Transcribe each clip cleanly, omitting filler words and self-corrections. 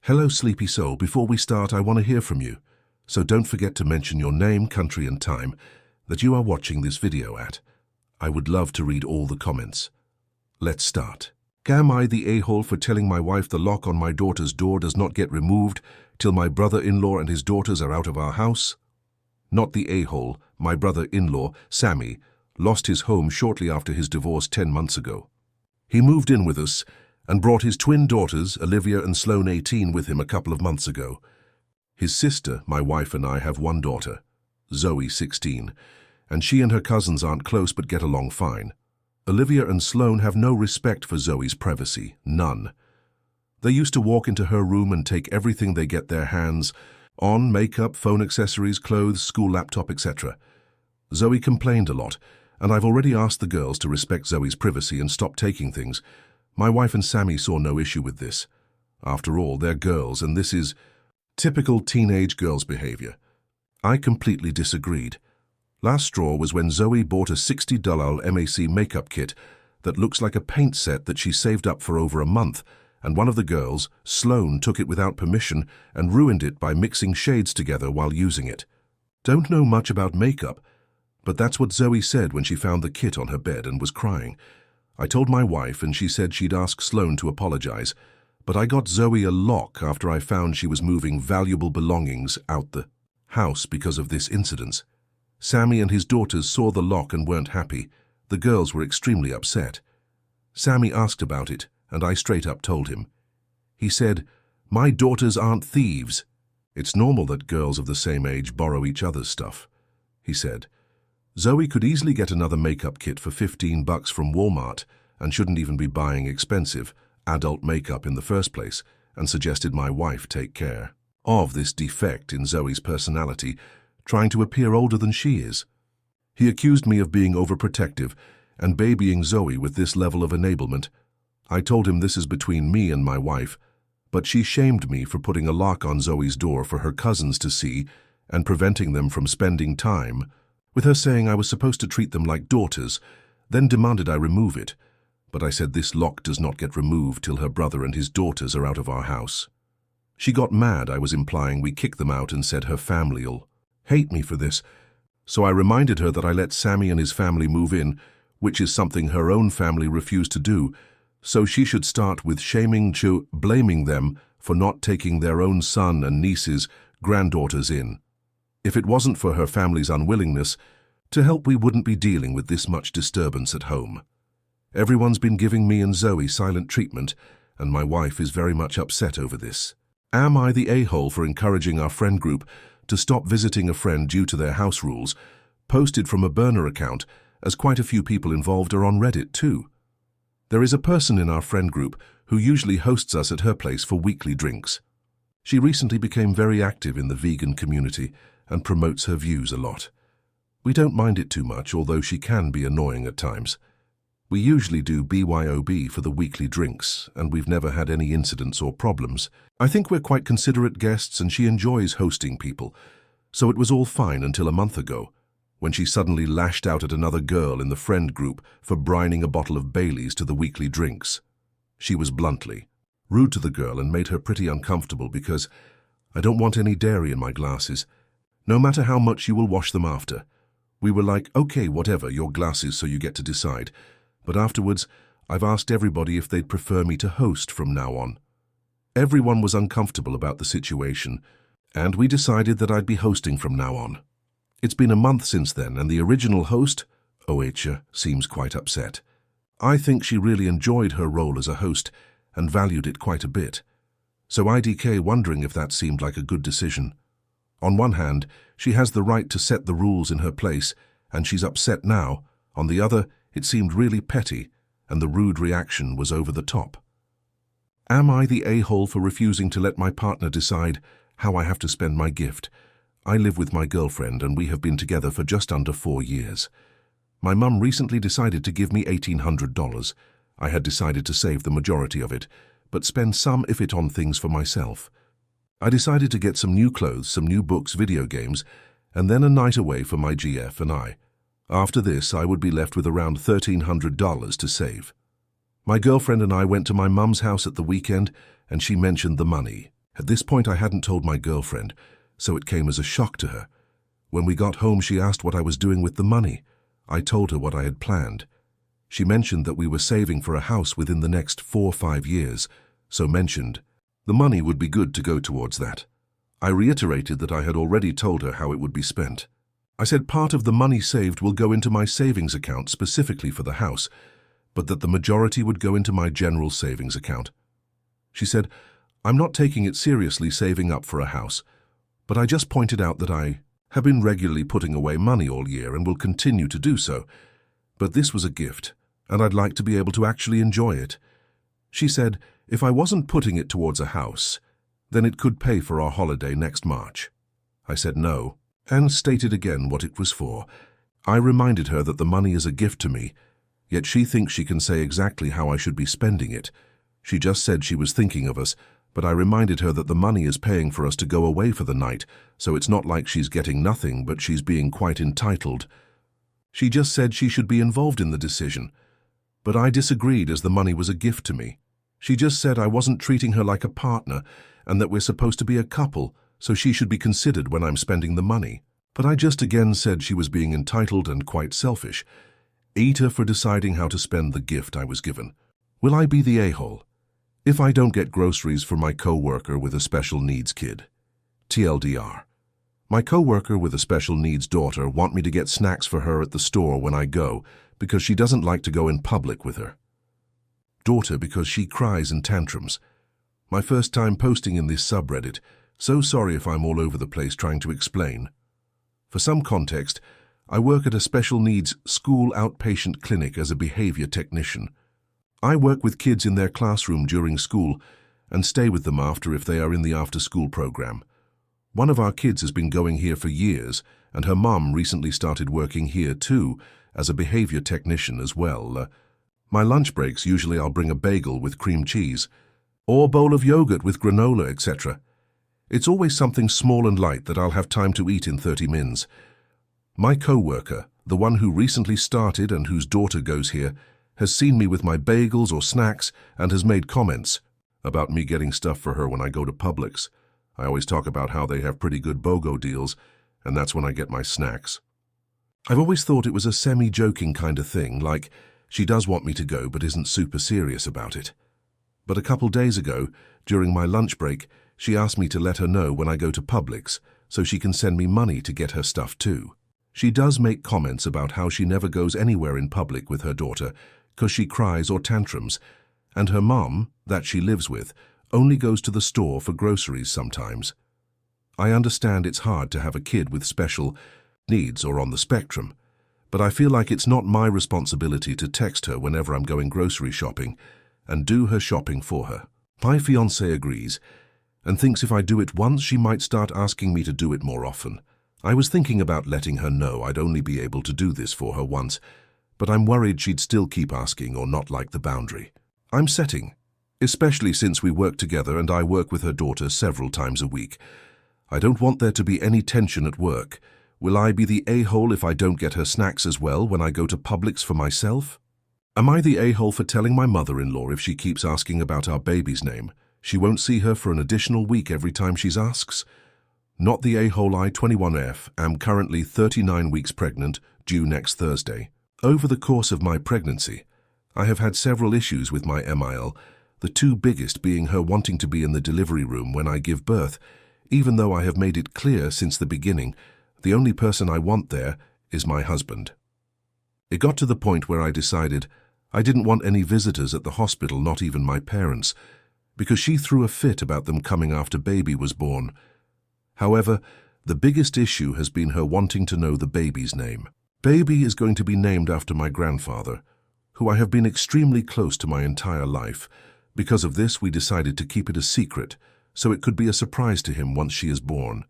Hello, sleepy soul. Before we start, I want to hear from you. So don't forget to mention your name, country and time that you are watching this video at. I would love to read all the comments. Let's start. Am I the a-hole for telling my wife the lock on my daughter's door does not get removed till my brother-in-law and his daughters are out of our house? Not the a-hole. My brother-in-law, Sammy, lost his home shortly after his divorce 10 months ago. He moved in with us and brought his twin daughters, Olivia and Sloane 18, with him a couple of months ago. His sister, my wife, and I have one daughter, Zoe 16, and she and her cousins aren't close but get along fine. Olivia and Sloane have no respect for Zoe's privacy, none. They used to walk into her room and take everything they get their hands on, makeup, phone accessories, clothes, school laptop, etc. Zoe complained a lot, and I've already asked the girls to respect Zoe's privacy and stop taking things. My wife and Sammy saw no issue with this. After all, they're girls, and this is typical teenage girls' behavior. I completely disagreed. Last straw was when Zoe bought a $60 MAC makeup kit that looks like a paint set that she saved up for over a month, and one of the girls, Sloane, took it without permission and ruined it by mixing shades together while using it. Don't know much about makeup, but that's what Zoe said when she found the kit on her bed and was crying. I told my wife and she said she'd ask Sloane to apologize, but I got Zoe a lock after I found she was moving valuable belongings out the house because of this incident. Sammy and his daughters saw the lock and weren't happy. The girls were extremely upset. Sammy asked about it, and I straight up told him. He said, "My daughters aren't thieves. It's normal that girls of the same age borrow each other's stuff," he said. Zoe could easily get another makeup kit for $15 from Walmart and shouldn't even be buying expensive adult makeup in the first place, and suggested my wife take care of this defect in Zoe's personality, trying to appear older than she is. He accused me of being overprotective and babying Zoe with this level of enablement. I told him this is between me and my wife, but she shamed me for putting a lock on Zoe's door for her cousins to see and preventing them from spending time, with her saying I was supposed to treat them like daughters, then demanded I remove it. But I said this lock does not get removed till her brother and his daughters are out of our house. She got mad. I was implying we kick them out and said her family'll hate me for this. So I reminded her that I let Sammy and his family move in, which is something her own family refused to do, so she should start with shaming to blaming them for not taking their own son and nieces, granddaughters in. If it wasn't for her family's unwillingness to help, we wouldn't be dealing with this much disturbance at home. Everyone's been giving me and Zoe silent treatment, and my wife is very much upset over this. Am I the a-hole for encouraging our friend group to stop visiting a friend due to their house rules, posted from a burner account, as quite a few people involved are on Reddit too? There is a person in our friend group who usually hosts us at her place for weekly drinks. She recently became very active in the vegan community and promotes her views a lot. We don't mind it too much, although she can be annoying at times. We usually do BYOB for the weekly drinks, and we've never had any incidents or problems. I think we're quite considerate guests and she enjoys hosting people, so it was all fine until a month ago, when she suddenly lashed out at another girl in the friend group for brining a bottle of Baileys to the weekly drinks. She was bluntly rude to the girl and made her pretty uncomfortable because I don't want any dairy in my glasses, no matter how much you will wash them after. We were like, okay, whatever, your glasses, so you get to decide. But afterwards, I've asked everybody if they'd prefer me to host from now on. Everyone was uncomfortable about the situation, and we decided that I'd be hosting from now on. It's been a month since then, and the original host, AITA, seems quite upset. I think she really enjoyed her role as a host and valued it quite a bit. So IDK wondering if that seemed like a good decision. On one hand, she has the right to set the rules in her place, and she's upset now. On the other, it seemed really petty, and the rude reaction was over the top. Am I the a-hole for refusing to let my partner decide how I have to spend my gift? I live with my girlfriend and we have been together for just under 4 years. My mum recently decided to give me $1,800. I had decided to save the majority of it, but spend some of it on things for myself. I decided to get some new clothes, some new books, video games, and then a night away for my GF and I. After this, I would be left with around $1,300 to save. My girlfriend and I went to my mum's house at the weekend, and she mentioned the money. At this point, I hadn't told my girlfriend, so it came as a shock to her. When we got home, she asked what I was doing with the money. I told her what I had planned. She mentioned that we were saving for a house within the next 4 or 5 years, so mentioned the money would be good to go towards that. I reiterated that I had already told her how it would be spent. I said part of the money saved will go into my savings account specifically for the house, but that the majority would go into my general savings account. She said, I'm not taking it seriously saving up for a house, but I just pointed out that I have been regularly putting away money all year and will continue to do so. But this was a gift, and I'd like to be able to actually enjoy it. She said, if I wasn't putting it towards a house, then it could pay for our holiday next March. I said no, and stated again what it was for. I reminded her that the money is a gift to me, yet she thinks she can say exactly how I should be spending it. She just said she was thinking of us, but I reminded her that the money is paying for us to go away for the night, so it's not like she's getting nothing, but she's being quite entitled. She just said she should be involved in the decision, but I disagreed as the money was a gift to me. She just said I wasn't treating her like a partner and that we're supposed to be a couple, so she should be considered when I'm spending the money. But I just again said she was being entitled and quite selfish. AITA for deciding how to spend the gift I was given. Will I be the a-hole if I don't get groceries for my co-worker with a special needs kid? TLDR. My co-worker with a special needs daughter want me to get snacks for her at the store when I go because she doesn't like to go in public with her daughter because she cries and tantrums. My first time posting in this subreddit, so sorry if I'm all over the place trying to explain. For some context, I work at a special needs school outpatient clinic as a behavior technician. I work with kids in their classroom during school and stay with them after if they are in the after-school program. One of our kids has been going here for years, and her mom recently started working here too as a behavior technician as well. My lunch breaks, usually I'll bring a bagel with cream cheese, or a bowl of yogurt with granola, etc. It's always something small and light that I'll have time to eat in 30 mins. My co-worker, the one who recently started and whose daughter goes here, has seen me with my bagels or snacks and has made comments about me getting stuff for her when I go to Publix. I always talk about how they have pretty good BOGO deals, and that's when I get my snacks. I've always thought it was a semi-joking kind of thing, like she does want me to go but isn't super serious about it. But a couple days ago, during my lunch break, she asked me to let her know when I go to Publix so she can send me money to get her stuff too. She does make comments about how she never goes anywhere in public with her daughter because she cries or tantrums, and her mom, that she lives with, only goes to the store for groceries sometimes. I understand it's hard to have a kid with special needs or on the spectrum, but I feel like it's not my responsibility to text her whenever I'm going grocery shopping and do her shopping for her. My fiancé agrees and thinks if I do it once, she might start asking me to do it more often. I was thinking about letting her know I'd only be able to do this for her once, but I'm worried she'd still keep asking or not like the boundary I'm setting, especially since we work together and I work with her daughter several times a week. I don't want there to be any tension at work. Will I be the a-hole if I don't get her snacks as well when I go to Publix for myself? Am I the a-hole for telling my mother-in-law if she keeps asking about our baby's name, she won't see her for an additional week every time she asks? Not the a-hole. I, 21F, am currently 39 weeks pregnant, due next Thursday. Over the course of my pregnancy, I have had several issues with my MIL, the two biggest being her wanting to be in the delivery room when I give birth, even though I have made it clear since the beginning the only person I want there is my husband. It got to the point where I decided I didn't want any visitors at the hospital, not even my parents, because she threw a fit about them coming after baby was born. However, the biggest issue has been her wanting to know the baby's name. Baby is going to be named after my grandfather, who I have been extremely close to my entire life. Because of this, we decided to keep it a secret, so it could be a surprise to him once she is born.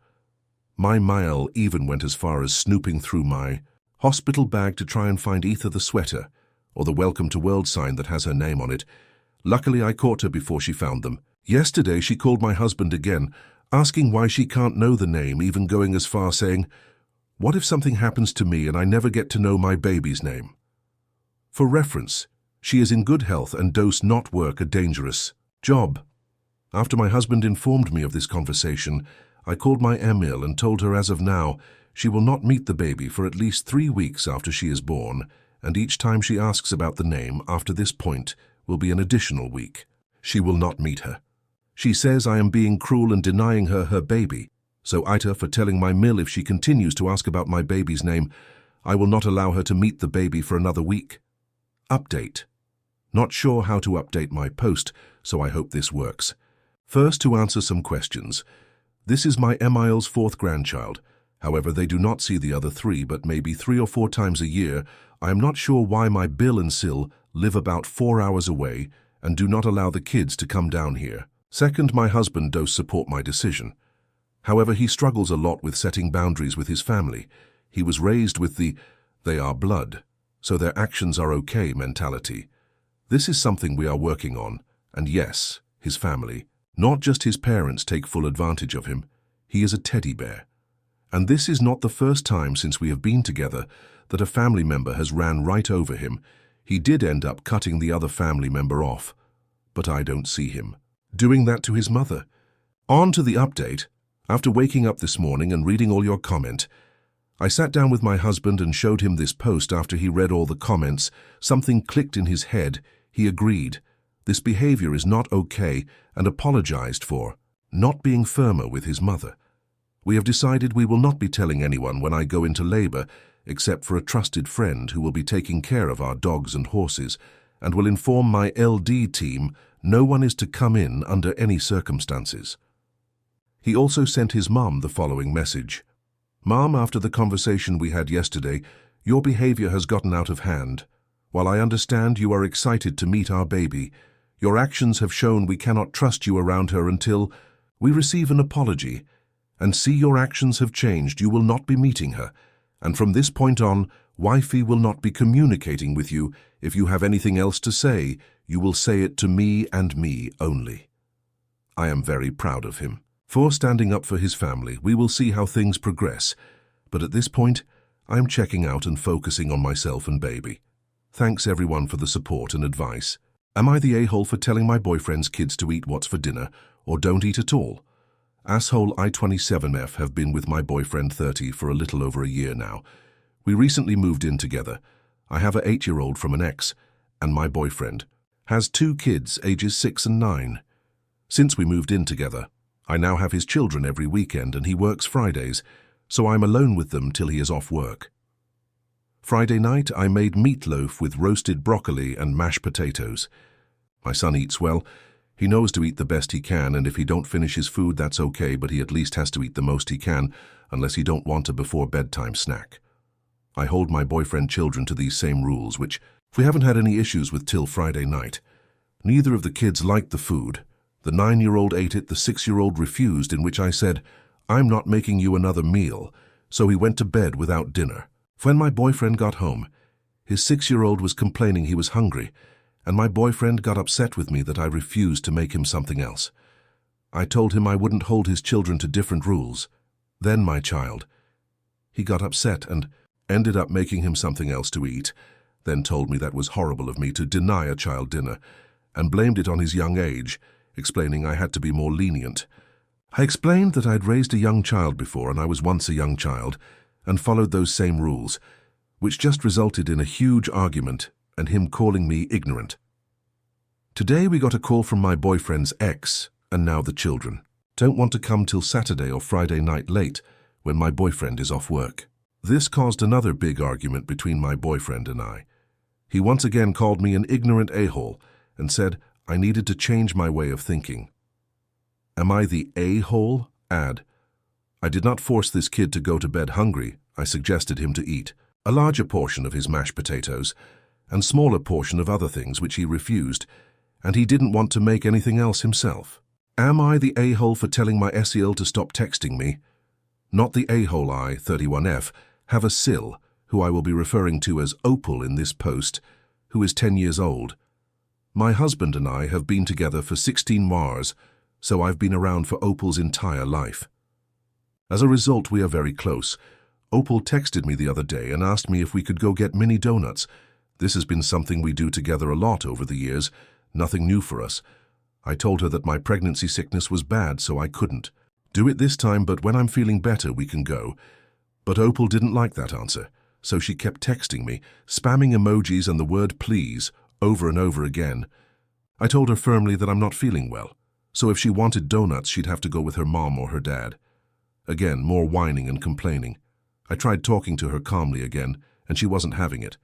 My Mael even went as far as snooping through my hospital bag to try and find either the sweater or the Welcome to World sign that has her name on it. Luckily, I caught her before she found them. Yesterday, she called my husband again, asking why she can't know the name, even going as far saying, "What if something happens to me and I never get to know my baby's name?" For reference, she is in good health and does not work a dangerous job. After my husband informed me of this conversation, I called my Emil and told her as of now, she will not meet the baby for at least 3 weeks after she is born, and each time she asks about the name after this point will be an additional week. She will not meet her. She says I am being cruel and denying her her baby, so AITA for telling my Mil if she continues to ask about my baby's name, I will not allow her to meet the baby for another week. Update. Not sure how to update my post, so I hope this works. First, to answer some questions. This is my Emil's 4th grandchild. However, they do not see the other 3, but maybe 3 or 4 times a year. I am not sure why my Bill and Sil live about 4 hours away and do not allow the kids to come down here. Second, my husband does support my decision. However, he struggles a lot with setting boundaries with his family. He was raised with the "they are blood, so their actions are okay" mentality. This is something we are working on, and yes, his family, not just his parents, take full advantage of him. He is a teddy bear. And this is not the first time since we have been together that a family member has ran right over him. He did end up cutting the other family member off, but I don't see him doing that to his mother. On to the update. After waking up this morning and reading all your comment, I sat down with my husband and showed him this post. After he read all the comments, something clicked in his head. He agreed. This behavior is not okay and apologized for not being firmer with his mother. We have decided we will not be telling anyone when I go into labor, except for a trusted friend who will be taking care of our dogs and horses, and will inform my LD team no one is to come in under any circumstances. He also sent his mum the following message. Mom, after the conversation we had yesterday, your behavior has gotten out of hand. While I understand you are excited to meet our baby, your actions have shown we cannot trust you around her until we receive an apology and see your actions have changed. You will not be meeting her, and from this point on, Wifey will not be communicating with you. If you have anything else to say, you will say it to me and me only. I am very proud of him for standing up for his family. We will see how things progress, but at this point, I am checking out and focusing on myself and baby. Thanks everyone for the support and advice. Am I the a-hole for telling my boyfriend's kids to eat what's for dinner or don't eat at all? Asshole I-27F have been with my boyfriend 30 for a little over a year now. We recently moved in together. I have an 8-year-old from an ex, and my boyfriend has 2 kids ages 6 and 9. Since we moved in together, I now have his children every weekend and he works Fridays, so I'm alone with them till he is off work. Friday night, I made meatloaf with roasted broccoli and mashed potatoes. My son eats well. He knows to eat the best he can, and if he don't finish his food, that's okay, but he at least has to eat the most he can, unless he don't want a before bedtime snack. I hold my boyfriend children to these same rules, which we haven't had any issues with till Friday night. Neither of the kids liked the food. The 9-year-old ate it, the 6-year-old refused, in which I said, I'm not making you another meal, so he went to bed without dinner. When my boyfriend got home, his 6-year-old was complaining he was hungry, and my boyfriend got upset with me that I refused to make him something else. I told him I wouldn't hold his children to different rules. Then my child. He got upset and ended up making him something else to eat, then told me that was horrible of me to deny a child dinner, and blamed it on his young age, explaining I had to be more lenient. I explained that I'd raised a young child before and I was once a young child, and followed those same rules, which just resulted in a huge argument and him calling me ignorant. Today we got a call from my boyfriend's ex, and now the children don't want to come till Saturday or Friday night late when my boyfriend is off work. This caused another big argument between my boyfriend and I. He once again called me an ignorant a-hole and said I needed to change my way of thinking. Am I the a-hole? Add. I did not force this kid to go to bed hungry. I suggested him to eat a larger portion of his mashed potatoes and smaller portion of other things which he refused, and he didn't want to make anything else himself. Am I the a-hole for telling my SEL to stop texting me? Not the a-hole. I-31F have a Sil, who I will be referring to as Opal in this post, who is 10 years old. My husband and I have been together for 16 years, so I've been around for Opal's entire life. As a result, we are very close. Opal texted me the other day and asked me if we could go get mini donuts. This has been something we do together a lot over the years, nothing new for us. I told her that my pregnancy sickness was bad, so I couldn't do it this time, but when I'm feeling better, we can go. But Opal didn't like that answer, so she kept texting me, spamming emojis and the word please over and over again. I told her firmly that I'm not feeling well, so if she wanted donuts, she'd have to go with her mom or her dad. Again, more whining and complaining. I tried talking to her calmly again, and she wasn't having it.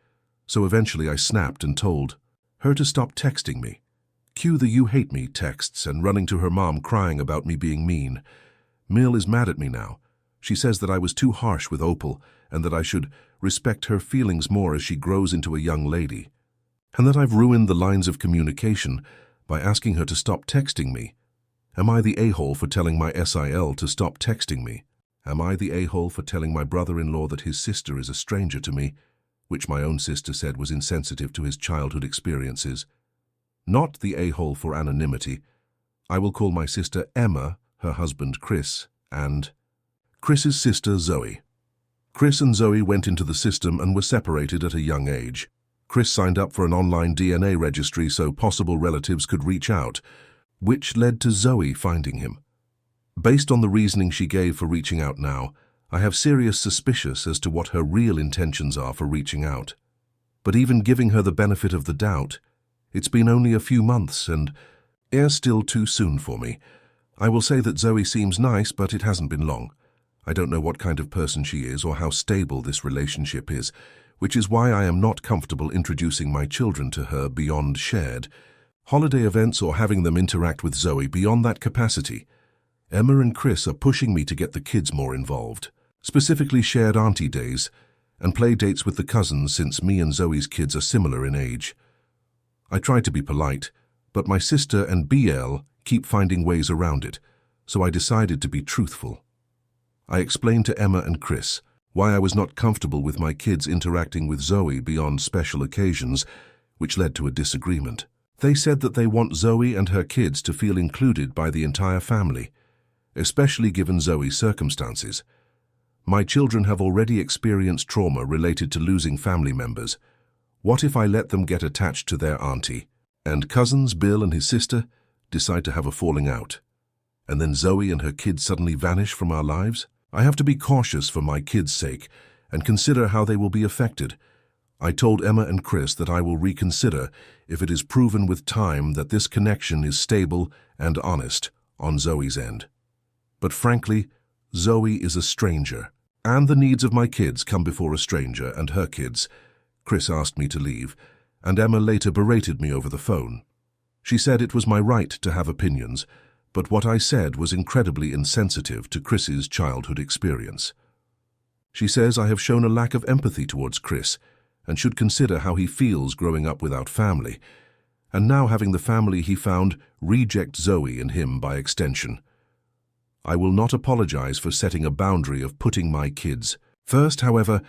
So eventually I snapped and told her to stop texting me. Cue the "you hate me" texts and running to her mom crying about me being mean. Mill is mad at me now. She says that I was too harsh with Opal and that I should respect her feelings more as she grows into a young lady, and that I've ruined the lines of communication by asking her to stop texting me. Am I the a-hole for telling my SIL to stop texting me? Am I the a-hole for telling my brother-in-law that his sister is a stranger to me, which my own sister said was insensitive to his childhood experiences? Not the a-hole for anonymity. I will call my sister Emma, her husband Chris, and Chris's sister Zoe. Chris and Zoe went into the system and were separated at a young age. Chris signed up for an online DNA registry so possible relatives could reach out, which led to Zoe finding him. Based on the reasoning she gave for reaching out now, I have serious suspicions as to what her real intentions are for reaching out. But even giving her the benefit of the doubt, it's been only a few months and still too soon for me. I will say that Zoe seems nice, but it hasn't been long. I don't know what kind of person she is or how stable this relationship is, which is why I am not comfortable introducing my children to her beyond shared holiday events or having them interact with Zoe beyond that capacity. Emma and Chris are pushing me to get the kids more involved, specifically shared auntie days and play dates with the cousins since me and Zoe's kids are similar in age. I try to be polite, but my sister and BL keep finding ways around it, so I decided to be truthful. I explained to Emma and Chris why I was not comfortable with my kids interacting with Zoe beyond special occasions, which led to a disagreement. They said that they want Zoe and her kids to feel included by the entire family, especially given Zoe's circumstances. My children have already experienced trauma related to losing family members. What if I let them get attached to their auntie, and cousins, Bill and his sister, decide to have a falling out, and then Zoe and her kids suddenly vanish from our lives? I have to be cautious for my kids' sake and consider how they will be affected. I told Emma and Chris that I will reconsider if it is proven with time that this connection is stable and honest on Zoe's end. But frankly, Zoe is a stranger, and the needs of my kids come before a stranger and her kids. Chris asked me to leave, and Emma later berated me over the phone. She said it was my right to have opinions, but what I said was incredibly insensitive to Chris's childhood experience. She says I have shown a lack of empathy towards Chris and should consider how he feels growing up without family, and now having the family he found reject Zoe and him by extension. I will not apologize for setting a boundary of putting my kids first. However,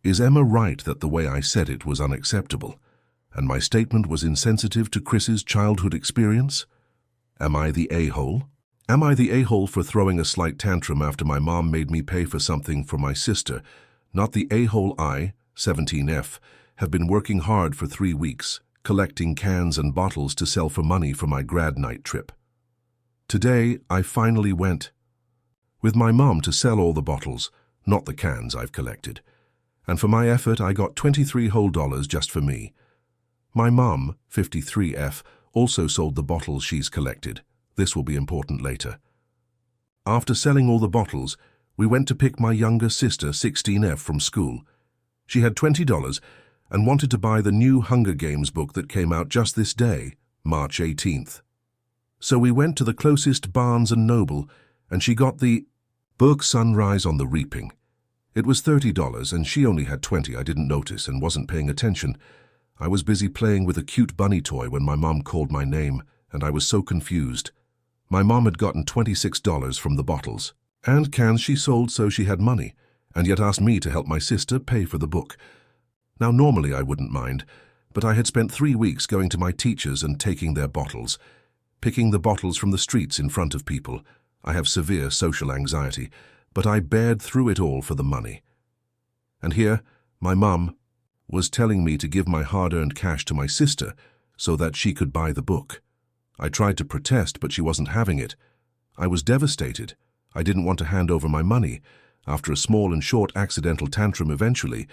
is Emma right that the way I said it was unacceptable, and my statement was insensitive to Chris's childhood experience? Am I the a-hole? Am I the a-hole for throwing a slight tantrum after my mom made me pay for something for my sister? Not the a-hole. I, 17F, have been working hard for 3 weeks, collecting cans and bottles to sell for money for my grad night trip. Today, I finally went with my mom to sell all the bottles, not the cans I've collected. And for my effort, I got $23 whole just for me. My mom, 53F, also sold the bottles she's collected. This will be important later. After selling all the bottles, we went to pick my younger sister, 16F, from school. She had $20 and wanted to buy the new Hunger Games book that came out just this day, March 18th. So we went to the closest Barnes & Noble, and she got the book Sunrise on the Reaping. It was $30, and she only had $20. I didn't notice and wasn't paying attention. I was busy playing with a cute bunny toy when my mom called my name, and I was so confused. My mom had gotten $26 from the bottles and cans she sold, so she had money, and yet asked me to help my sister pay for the book. Now, normally I wouldn't mind, but I had spent 3 weeks going to my teachers and taking their bottles, picking the bottles from the streets in front of people. I have severe social anxiety, but I bared through it all for the money. And here, my mum was telling me to give my hard-earned cash to my sister so that she could buy the book. I tried to protest, but she wasn't having it. I was devastated. I didn't want to hand over my money. After a small and short accidental tantrum eventually,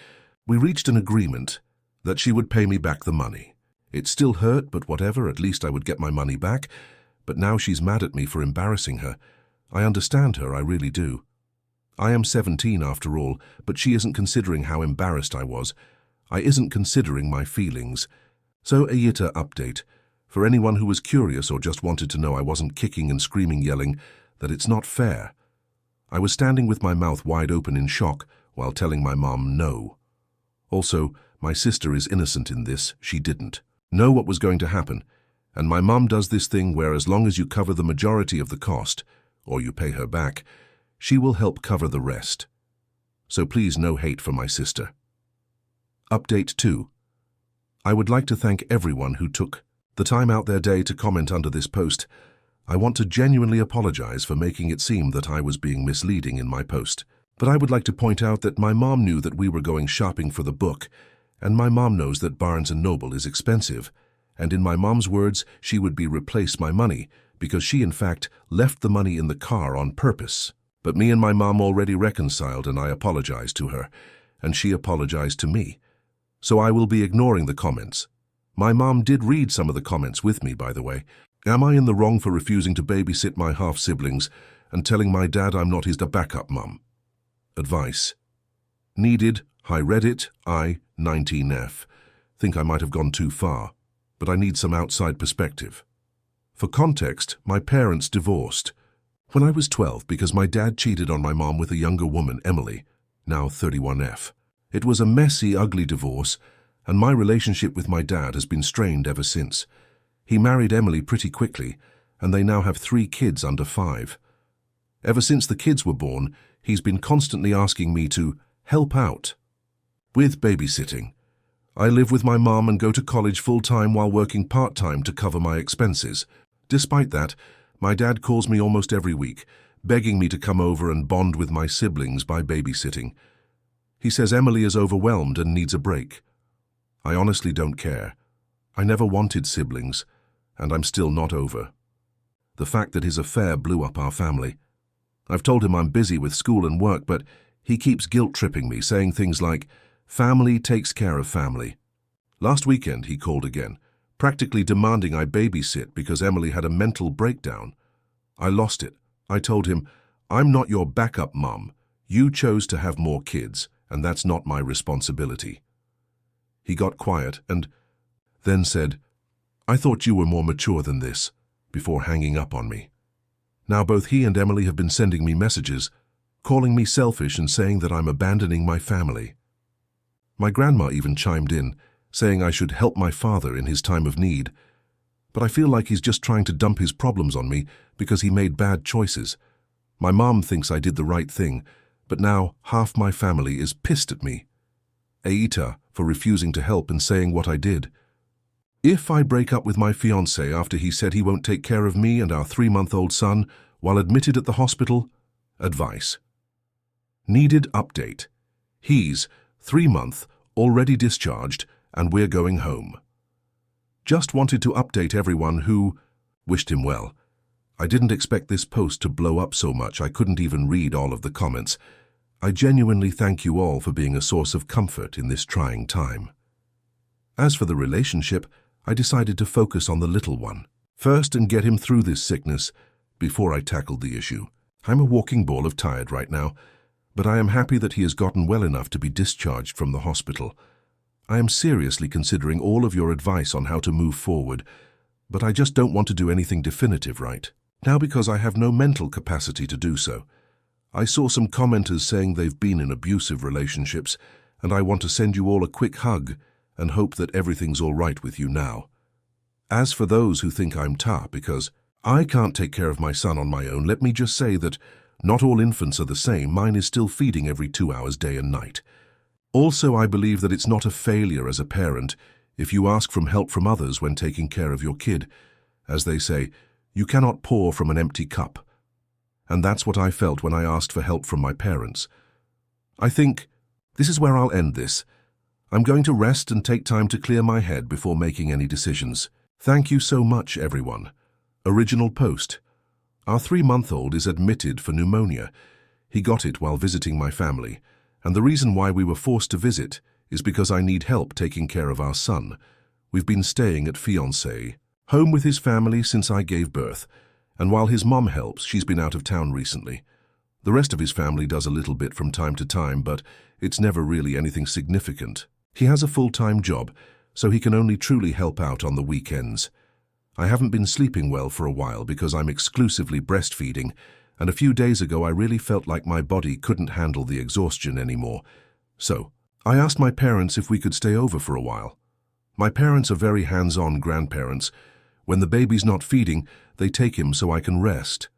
we reached an agreement that she would pay me back the money. It still hurt, but whatever, at least I would get my money back. But now she's mad at me for embarrassing her. I understand her, I really do. I am 17 after all, but she isn't considering how embarrassed I was. I isn't considering my feelings. So AITA update. For anyone who was curious or just wanted to know I wasn't kicking and screaming yelling that it's not fair. I was standing with my mouth wide open in shock while telling my mom no. Also, my sister is innocent in this, she didn't know what was going to happen. And my mom does this thing where as long as you cover the majority of the cost, or you pay her back, she will help cover the rest. So please no hate for my sister. Update 2. I would like to thank everyone who took the time out their day to comment under this post. I want to genuinely apologize for making it seem that I was being misleading in my post. But I would like to point out that my mom knew that we were going shopping for the book, and my mom knows that Barnes & Noble is expensive, and in my mom's words, she would be replace my money, because she in fact left the money in the car on purpose. But me and my mom already reconciled and I apologized to her, and she apologized to me. So I will be ignoring the comments. My mom did read some of the comments with me, by the way. Am I in the wrong for refusing to babysit my half-siblings and telling my dad I'm not his backup mum? Advice. Needed, I read it, I, 19F. Think I might have gone too far, but I need some outside perspective. For context, my parents divorced when I was 12 because my dad cheated on my mom with a younger woman, Emily, now 31F. It was a messy, ugly divorce, and my relationship with my dad has been strained ever since. He married Emily pretty quickly, and they now have 3 kids under 5. Ever since the kids were born, he's been constantly asking me to help out with babysitting. I live with my mom and go to college full-time while working part-time to cover my expenses. Despite that, my dad calls me almost every week, begging me to come over and bond with my siblings by babysitting. He says Emily is overwhelmed and needs a break. I honestly don't care. I never wanted siblings, and I'm still not over. The fact that his affair blew up our family. I've told him I'm busy with school and work, but he keeps guilt-tripping me, saying things like, family takes care of family. Last weekend he called again, practically demanding I babysit because Emily had a mental breakdown. I lost it. I told him, I'm not your backup mum. You chose to have more kids, and that's not my responsibility. He got quiet and then said, I thought you were more mature than this, before hanging up on me. Now both he and Emily have been sending me messages, calling me selfish and saying that I'm abandoning my family. My grandma even chimed in, saying I should help my father in his time of need. But I feel like he's just trying to dump his problems on me because he made bad choices. My mom thinks I did the right thing, but now half my family is pissed at me. AITA for refusing to help and saying what I did. If I break up with my fiancé after he said he won't take care of me and our 3-month-old son while admitted at the hospital, advice. Needed update. He's 3-month, already discharged, and we're going home. Just wanted to update everyone who wished him well. I didn't expect this post to blow up so much I couldn't even read all of the comments. I genuinely thank you all for being a source of comfort in this trying time. As for the relationship, I decided to focus on the little one first and get him through this sickness before I tackled the issue. I'm a walking ball of tired right now, but I am happy that he has gotten well enough to be discharged from the hospital. I am seriously considering all of your advice on how to move forward, but I just don't want to do anything definitive right now because I have no mental capacity to do so. I saw some commenters saying they've been in abusive relationships, and I want to send you all a quick hug and hope that everything's all right with you now. As for those who think I'm tough because I can't take care of my son on my own, let me just say that not all infants are the same. Mine is still feeding every 2 hours day and night. Also, I believe that it's not a failure as a parent if you ask for help from others when taking care of your kid. As they say, you cannot pour from an empty cup. And that's what I felt when I asked for help from my parents. I think this is where I'll end this. I'm going to rest and take time to clear my head before making any decisions. Thank you so much, everyone. Original post. Our 3-month-old is admitted for pneumonia. He got it while visiting my family, and the reason why we were forced to visit is because I need help taking care of our son. We've been staying at fiancé, home with his family since I gave birth, and while his mom helps, she's been out of town recently. The rest of his family does a little bit from time to time, but it's never really anything significant. He has a full-time job, so he can only truly help out on the weekends. I haven't been sleeping well for a while because I'm exclusively breastfeeding, and a few days ago I really felt like my body couldn't handle the exhaustion anymore. So, I asked my parents if we could stay over for a while. My parents are very hands-on grandparents. When the baby's not feeding, they take him so I can rest.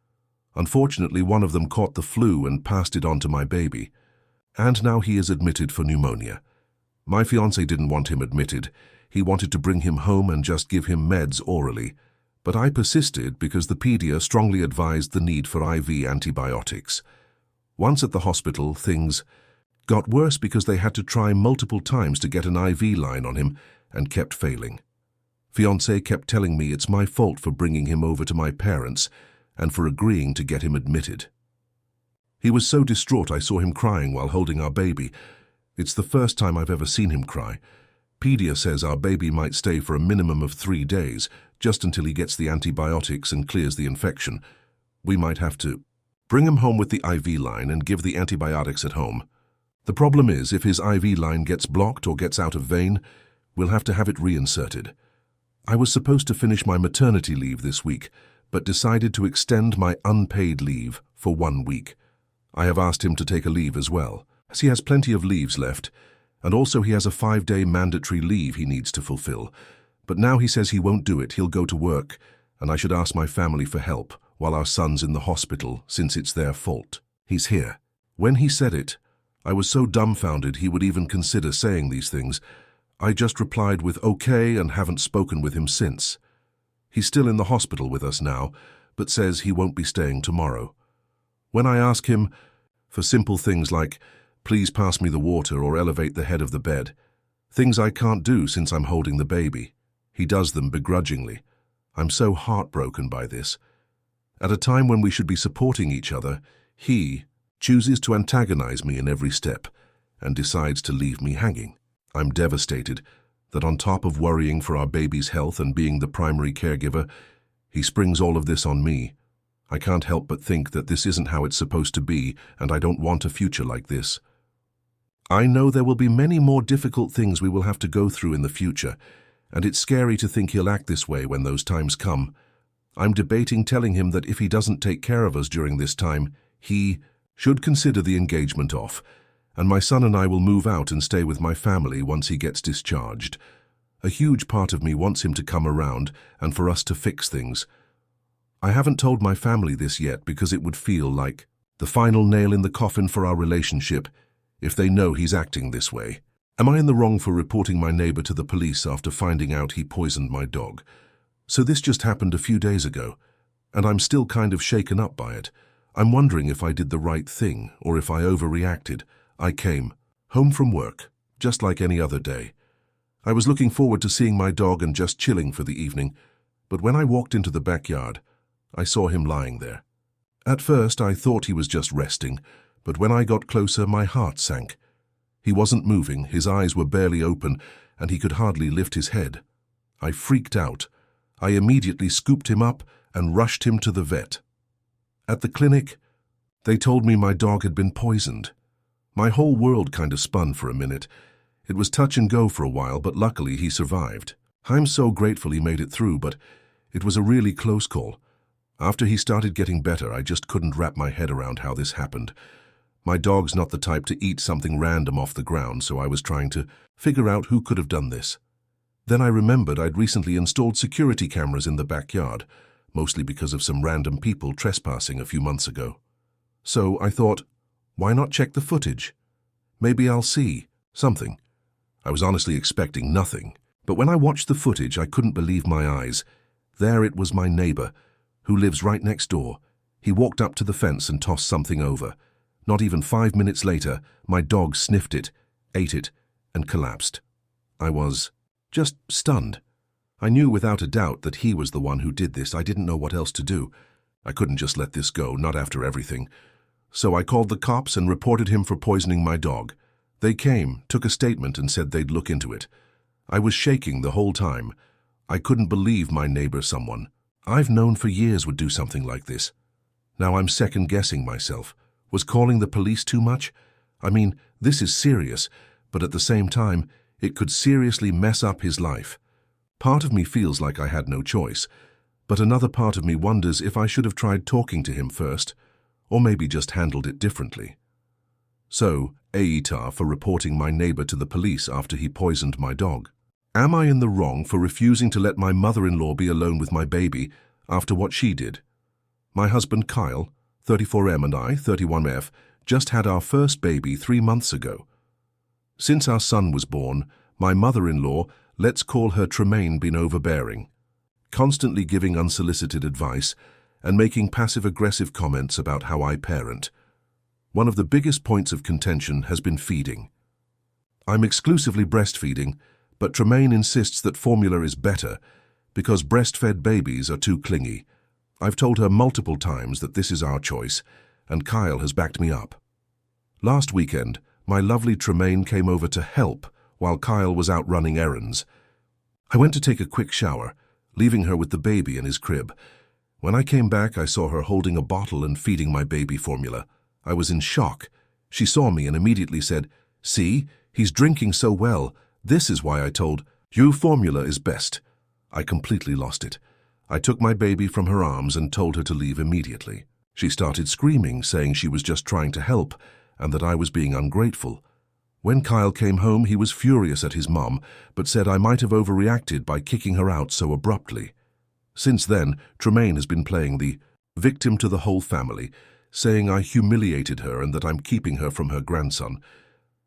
Unfortunately, one of them caught the flu and passed it on to my baby. And now he is admitted for pneumonia. My fiancé didn't want him admitted. He wanted to bring him home and just give him meds orally. But I persisted because the pedia strongly advised the need for IV antibiotics. Once at the hospital, things got worse because they had to try multiple times to get an IV line on him and kept failing. Fiancé kept telling me it's my fault for bringing him over to my parents and for agreeing to get him admitted. He was so distraught I saw him crying while holding our baby. It's the first time I've ever seen him cry. Pedia says our baby might stay for a minimum of 3 days, just until he gets the antibiotics and clears the infection. We might have to bring him home with the IV line and give the antibiotics at home. The problem is, if his IV line gets blocked or gets out of vein, we'll have to have it reinserted. I was supposed to finish my maternity leave this week, but decided to extend my unpaid leave for 1 week. I have asked him to take a leave as well, as he has plenty of leaves left, and also he has a 5-day mandatory leave he needs to fulfill. But now he says he won't do it, he'll go to work, and I should ask my family for help while our son's in the hospital since it's their fault. He's here. When he said it, I was so dumbfounded he would even consider saying these things. I just replied with okay and haven't spoken with him since. He's still in the hospital with us now, but says he won't be staying tomorrow. When I ask him for simple things like, please pass me the water or elevate the head of the bed, things I can't do since I'm holding the baby, he does them begrudgingly. I'm so heartbroken by this. At a time when we should be supporting each other, he chooses to antagonize me in every step and decides to leave me hanging. I'm devastated that on top of worrying for our baby's health and being the primary caregiver, he springs all of this on me. I can't help but think that this isn't how it's supposed to be, and I don't want a future like this. I know there will be many more difficult things we will have to go through in the future, and it's scary to think he'll act this way when those times come. I'm debating telling him that if he doesn't take care of us during this time, he should consider the engagement off, and my son and I will move out and stay with my family once he gets discharged. A huge part of me wants him to come around and for us to fix things. I haven't told my family this yet because it would feel like the final nail in the coffin for our relationship if they know he's acting this way. Am I in the wrong for reporting my neighbor to the police after finding out he poisoned my dog? So this just happened a few days ago, and I'm still kind of shaken up by it. I'm wondering if I did the right thing or if I overreacted. I came home from work, just like any other day. I was looking forward to seeing my dog and just chilling for the evening, but when I walked into the backyard, I saw him lying there. At first, I thought he was just resting, but when I got closer, my heart sank. He wasn't moving, his eyes were barely open, and he could hardly lift his head. I freaked out. I immediately scooped him up and rushed him to the vet. At the clinic, they told me my dog had been poisoned. My whole world kind of spun for a minute. It was touch and go for a while, but luckily he survived. I'm so grateful he made it through, but it was a really close call. After he started getting better, I just couldn't wrap my head around how this happened. My dog's not the type to eat something random off the ground, so I was trying to figure out who could have done this. Then I remembered I'd recently installed security cameras in the backyard, mostly because of some random people trespassing a few months ago. So I thought, why not check the footage? Maybe I'll see something. I was honestly expecting nothing, but when I watched the footage, I couldn't believe my eyes. There it was, my neighbor, who lives right next door. He walked up to the fence and tossed something over. Not even 5 minutes later, my dog sniffed it, ate it, and collapsed. I was just stunned. I knew without a doubt that he was the one who did this. I didn't know what else to do. I couldn't just let this go, not after everything. So I called the cops and reported him for poisoning my dog. They came, took a statement, and said they'd look into it. I was shaking the whole time. I couldn't believe my neighbor, someone I've known for years, would do something like this. Now I'm second-guessing myself. Was calling the police too much? I mean, this is serious, but at the same time, it could seriously mess up his life. Part of me feels like I had no choice, but another part of me wonders if I should have tried talking to him first, or maybe just handled it differently. So, AITA for reporting my neighbor to the police after he poisoned my dog. Am I in the wrong for refusing to let my mother-in-law be alone with my baby after what she did? My husband Kyle, 34M, and I, 31F, just had our first baby 3 months ago. Since our son was born, my mother-in-law, let's call her Tremaine, been overbearing, constantly giving unsolicited advice and making passive-aggressive comments about how I parent. One of the biggest points of contention has been feeding. I'm exclusively breastfeeding, but Tremaine insists that formula is better because breastfed babies are too clingy. I've told her multiple times that this is our choice, and Kyle has backed me up. Last weekend, my lovely Tremaine came over to help while Kyle was out running errands. I went to take a quick shower, leaving her with the baby in his crib. When I came back, I saw her holding a bottle and feeding my baby formula. I was in shock. She saw me and immediately said, "See, he's drinking so well. This is why I told you formula is best." I completely lost it. I took my baby from her arms and told her to leave immediately. She started screaming, saying she was just trying to help and that I was being ungrateful. When Kyle came home, he was furious at his mom, but said I might have overreacted by kicking her out so abruptly. Since then, Tremaine has been playing the victim to the whole family, saying I humiliated her and that I'm keeping her from her grandson.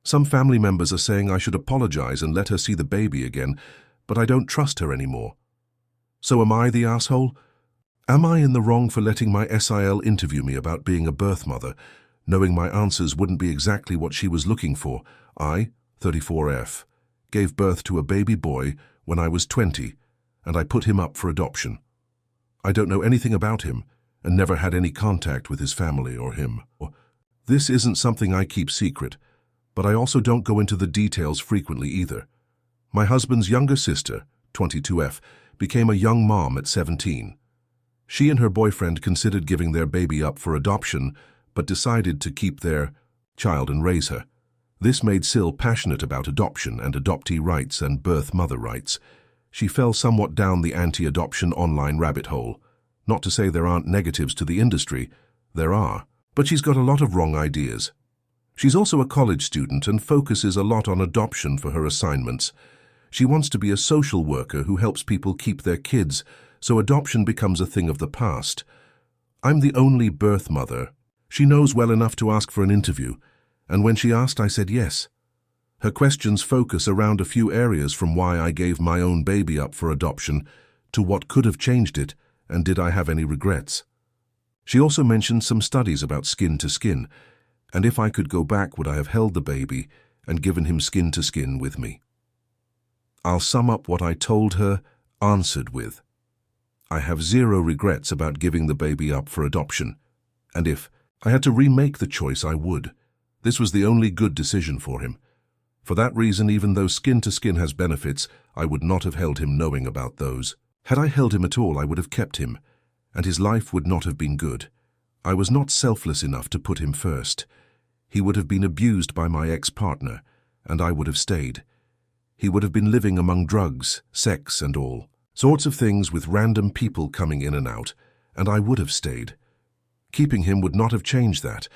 Some family members are saying I should apologize and let her see the baby again, but I don't trust her anymore. So am I the asshole? Am I in the wrong for letting my SIL interview me about being a birth mother, knowing my answers wouldn't be exactly what she was looking for? I, 34F, gave birth to a baby boy when I was 20, and I put him up for adoption. I don't know anything about him and never had any contact with his family or him. This isn't something I keep secret, but I also don't go into the details frequently either. My husband's younger sister, 22F, became a young mom at 17. She and her boyfriend considered giving their baby up for adoption, but decided to keep their child and raise her. This made Sil passionate about adoption and adoptee rights and birth mother rights. She fell somewhat down the anti-adoption online rabbit hole. Not to say there aren't negatives to the industry, there are, but she's got a lot of wrong ideas. She's also a college student and focuses a lot on adoption for her assignments. She wants to be a social worker who helps people keep their kids, so adoption becomes a thing of the past. I'm the only birth mother. She knows well enough to ask for an interview, and when she asked, I said yes. Her questions focus around a few areas, from why I gave my own baby up for adoption to what could have changed it and did I have any regrets. She also mentioned some studies about skin to skin, and if I could go back, would I have held the baby and given him skin to skin with me? I'll sum up what I told her, answered with, I have zero regrets about giving the baby up for adoption, and if I had to remake the choice, I would. This was the only good decision for him. For that reason, even though skin to skin has benefits, I would not have held him knowing about those. Had I held him at all, I would have kept him, and his life would not have been good. I was not selfless enough to put him first. He would have been abused by my ex-partner, and I would have stayed. He would have been living among drugs, sex, and all sorts of things with random people coming in and out, and I would have stayed. Keeping him would not have changed that.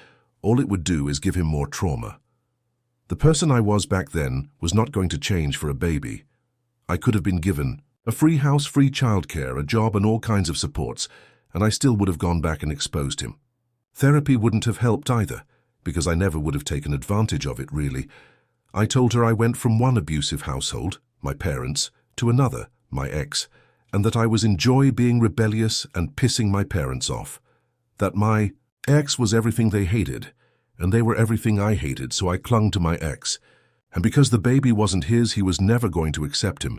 All it would do is give him more trauma. The person I was back then was not going to change for a baby. I could have been given a free house, free childcare, a job, and all kinds of supports, and I still would have gone back and exposed him. Therapy wouldn't have helped either, because I never would have taken advantage of it, really. I told her I went from one abusive household, my parents, to another, my ex, and that I was enjoy being rebellious and pissing my parents off. That my ex was everything they hated, and they were everything I hated, so I clung to my ex. And because the baby wasn't his, he was never going to accept him.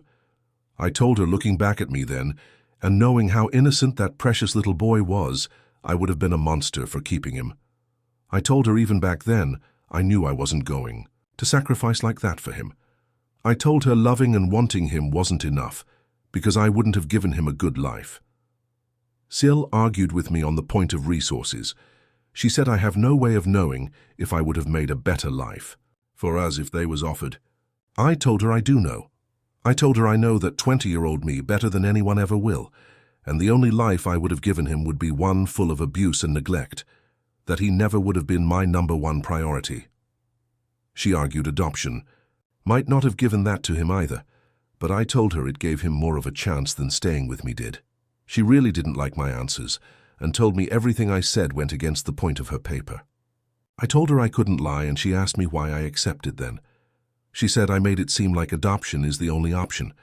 I told her, looking back at me then, and knowing how innocent that precious little boy was, I would have been a monster for keeping him. I told her even back then, I knew I wasn't going to sacrifice like that for him. I told her loving and wanting him wasn't enough, because I wouldn't have given him a good life. Sil argued with me on the point of resources. She said I have no way of knowing if I would have made a better life for us if they was offered. I told her I do know. I told her I know that 20-year-old me better than anyone ever will, and the only life I would have given him would be one full of abuse and neglect, that he never would have been my #1 priority. She argued adoption. Might not have given that to him either, but I told her it gave him more of a chance than staying with me did. She really didn't like my answers, and told me everything I said went against the point of her paper. I told her I couldn't lie, and she asked me why I accepted then. She said I made it seem like adoption is the only option.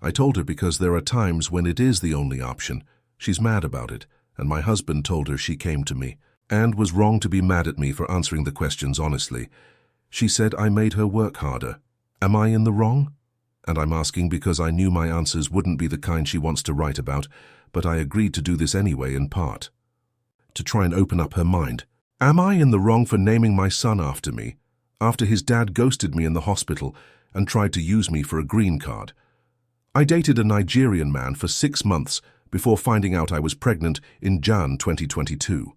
I told her because there are times when it is the only option. She's mad about it, and my husband told her she came to me and was wrong to be mad at me for answering the questions honestly. She said I made her work harder. Am I in the wrong? And I'm asking because I knew my answers wouldn't be the kind she wants to write about, but I agreed to do this anyway in part, to try and open up her mind. Am I in the wrong for naming my son after me, after his dad ghosted me in the hospital and tried to use me for a green card? I dated a Nigerian man for 6 months before finding out I was pregnant in Jan 2022.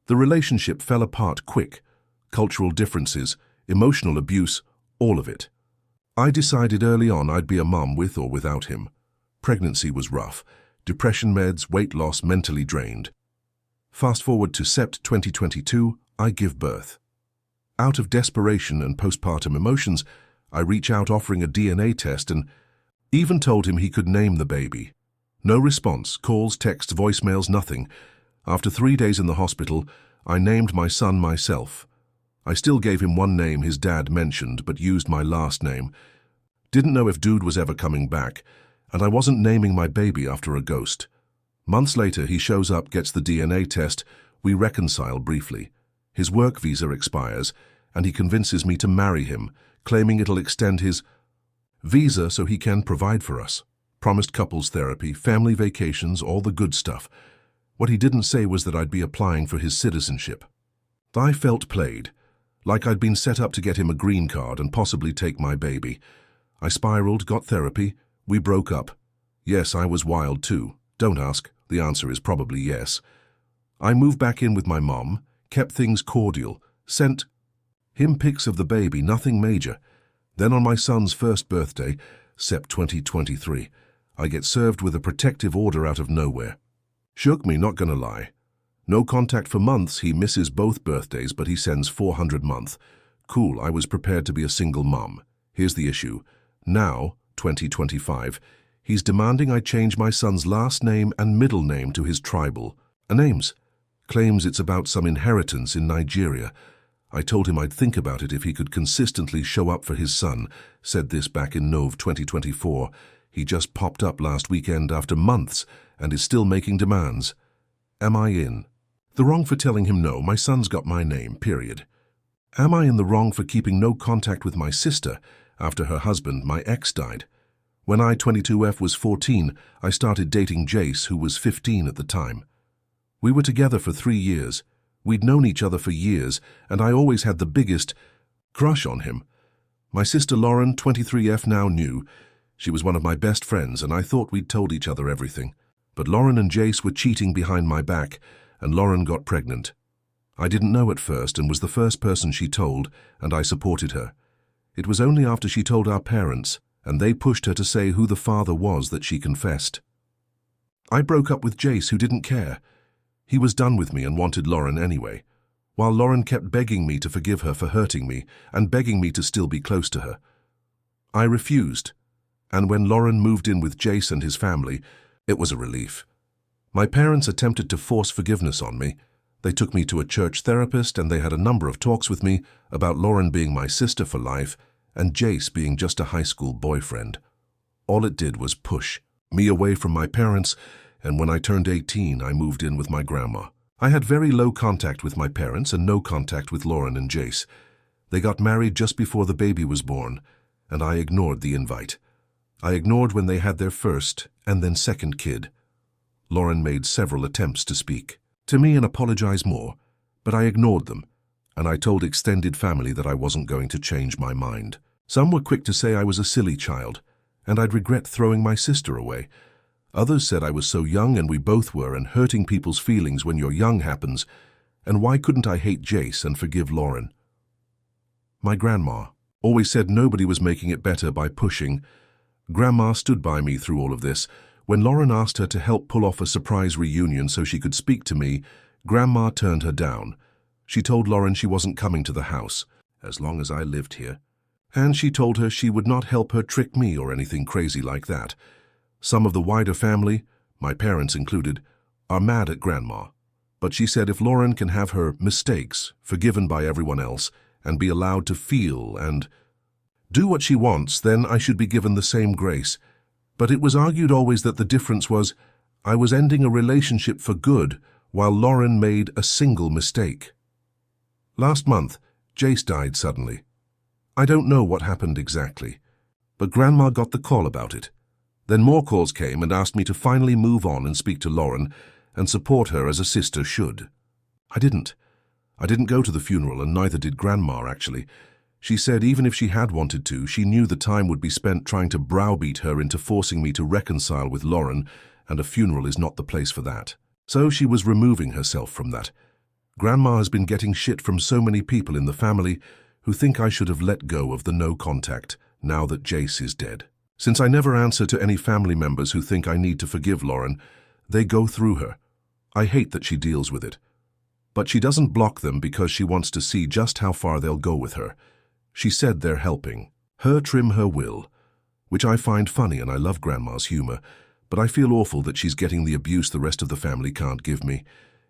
The relationship fell apart quick. Cultural differences, emotional abuse, all of it. I decided early on I'd be a mum with or without him. Pregnancy was rough. Depression meds, weight loss, mentally drained. Fast forward to Sept 2022, I give birth. Out of desperation and postpartum emotions, I reach out offering a DNA test and even told him he could name the baby. No response, calls, texts, voicemails, nothing. After 3 days in the hospital, I named my son myself. I still gave him one name his dad mentioned, but used my last name. Didn't know if dude was ever coming back, and I wasn't naming my baby after a ghost. Months later, he shows up, gets the DNA test, we reconcile briefly. His work visa expires, and he convinces me to marry him, claiming it'll extend his visa so he can provide for us. Promised couples therapy, family vacations, all the good stuff. What he didn't say was that I'd be applying for his citizenship. I felt played, like I'd been set up to get him a green card and possibly take my baby. I spiraled, got therapy, we broke up. Yes, I was wild too. Don't ask, the answer is probably yes. I moved back in with my mom, kept things cordial, sent him pics of the baby, nothing major. Then on my son's first birthday, Sept 2023, I get served with a protective order out of nowhere. Shook me, not gonna lie. No contact for months, he misses both birthdays, but he sends 400 month. Cool, I was prepared to be a single mom. Here's the issue. Now, 2025, he's demanding I change my son's last name and middle name to his tribal names. Claims it's about some inheritance in Nigeria. I told him I'd think about it if he could consistently show up for his son. Said this back in Nov 2024. He just popped up last weekend after months and is still making demands. Am I in the wrong for telling him no, my son's got my name, period? Am I in the wrong for keeping no contact with my sister after her husband, my ex, died? When I, 22F, was 14, I started dating Jace, who was 15 at the time. We were together for 3 years. We'd known each other for years, and I always had the biggest crush on him. My sister Lauren, 23F, now knew. She was one of my best friends, and I thought we'd told each other everything. But Lauren and Jace were cheating behind my back, and Lauren got pregnant. I didn't know at first and was the first person she told, and I supported her. It was only after she told our parents, and they pushed her to say who the father was, that she confessed. I broke up with Jace, who didn't care. He was done with me and wanted Lauren anyway, while Lauren kept begging me to forgive her for hurting me and begging me to still be close to her. I refused, and when Lauren moved in with Jace and his family, it was a relief. My parents attempted to force forgiveness on me. They took me to a church therapist and they had a number of talks with me about Lauren being my sister for life and Jace being just a high school boyfriend. All it did was push me away from my parents, and when I turned 18, I moved in with my grandma. I had very low contact with my parents and no contact with Lauren and Jace. They got married just before the baby was born, and I ignored the invite. I ignored when they had their first and then second kid. Lauren made several attempts to speak to me and apologize more, but I ignored them, and I told extended family that I wasn't going to change my mind. Some were quick to say I was a silly child, and I'd regret throwing my sister away. Others said I was so young, and we both were, and hurting people's feelings when you're young happens, and why couldn't I hate Jace and forgive Lauren? My grandma always said nobody was making it better by pushing. Grandma stood by me through all of this. When Lauren asked her to help pull off a surprise reunion so she could speak to me, Grandma turned her down. She told Lauren she wasn't coming to the house, as long as I lived here. And she told her she would not help her trick me or anything crazy like that. Some of the wider family, my parents included, are mad at Grandma. But she said if Lauren can have her mistakes forgiven by everyone else and be allowed to feel and do what she wants, then I should be given the same grace. But it was argued always that the difference was I was ending a relationship for good while Lauren made a single mistake. Last month, Jace died suddenly. I don't know what happened exactly, but Grandma got the call about it. Then more calls came and asked me to finally move on and speak to Lauren and support her as a sister should. I didn't. I didn't go to the funeral, and neither did Grandma, actually. She said even if she had wanted to, she knew the time would be spent trying to browbeat her into forcing me to reconcile with Lauren, and a funeral is not the place for that. So she was removing herself from that. Grandma has been getting shit from so many people in the family who think I should have let go of the no contact now that Jace is dead. Since I never answer to any family members who think I need to forgive Lauren, they go through her. I hate that she deals with it. But she doesn't block them because she wants to see just how far they'll go with her. She said they're helping her trim her will, which I find funny, and I love Grandma's humor, but I feel awful that she's getting the abuse the rest of the family can't give me.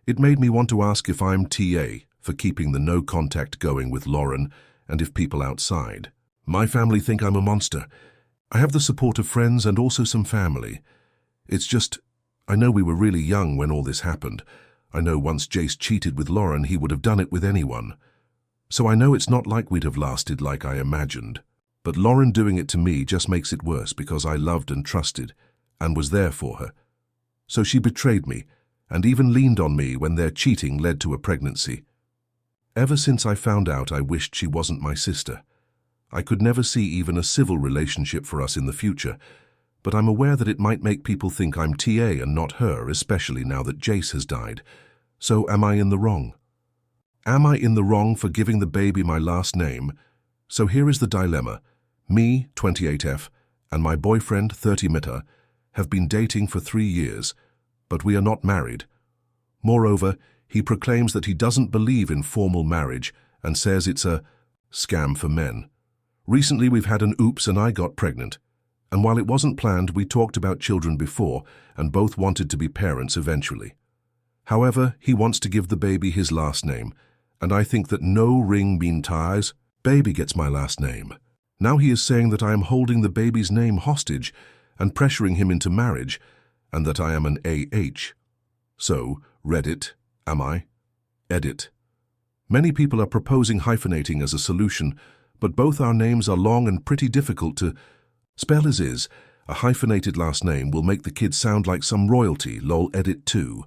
It made me want to ask if I'm TA for keeping the no contact going with Lauren, and if people outside my family think I'm a monster. I have the support of friends and also some family. It's just, I know we were really young when all this happened. I know once Jace cheated with Lauren, he would have done it with anyone. So I know it's not like we'd have lasted like I imagined. But Lauren doing it to me just makes it worse because I loved and trusted and was there for her. So she betrayed me and even leaned on me when their cheating led to a pregnancy. Ever since I found out, I wished she wasn't my sister. I could never see even a civil relationship for us in the future, but I'm aware that it might make people think I'm TA and not her, especially now that Jace has died. So am I in the wrong? Am I in the wrong for giving the baby my last name? So here is the dilemma. Me, 28F, and my boyfriend, 30 have been dating for 3 years, but we are not married. Moreover, he proclaims that he doesn't believe in formal marriage and says it's a scam for men. Recently we've had an oops and I got pregnant. And while it wasn't planned, we talked about children before and both wanted to be parents eventually. However, he wants to give the baby his last name, and I think that no ring mean ties. Baby gets my last name. Now he is saying that I am holding the baby's name hostage and pressuring him into marriage, and that I am an AH. So, Reddit, am I? Edit. Many people are proposing hyphenating as a solution, but both our names are long and pretty difficult to spell as is. A hyphenated last name will make the kid sound like some royalty, lol edit too.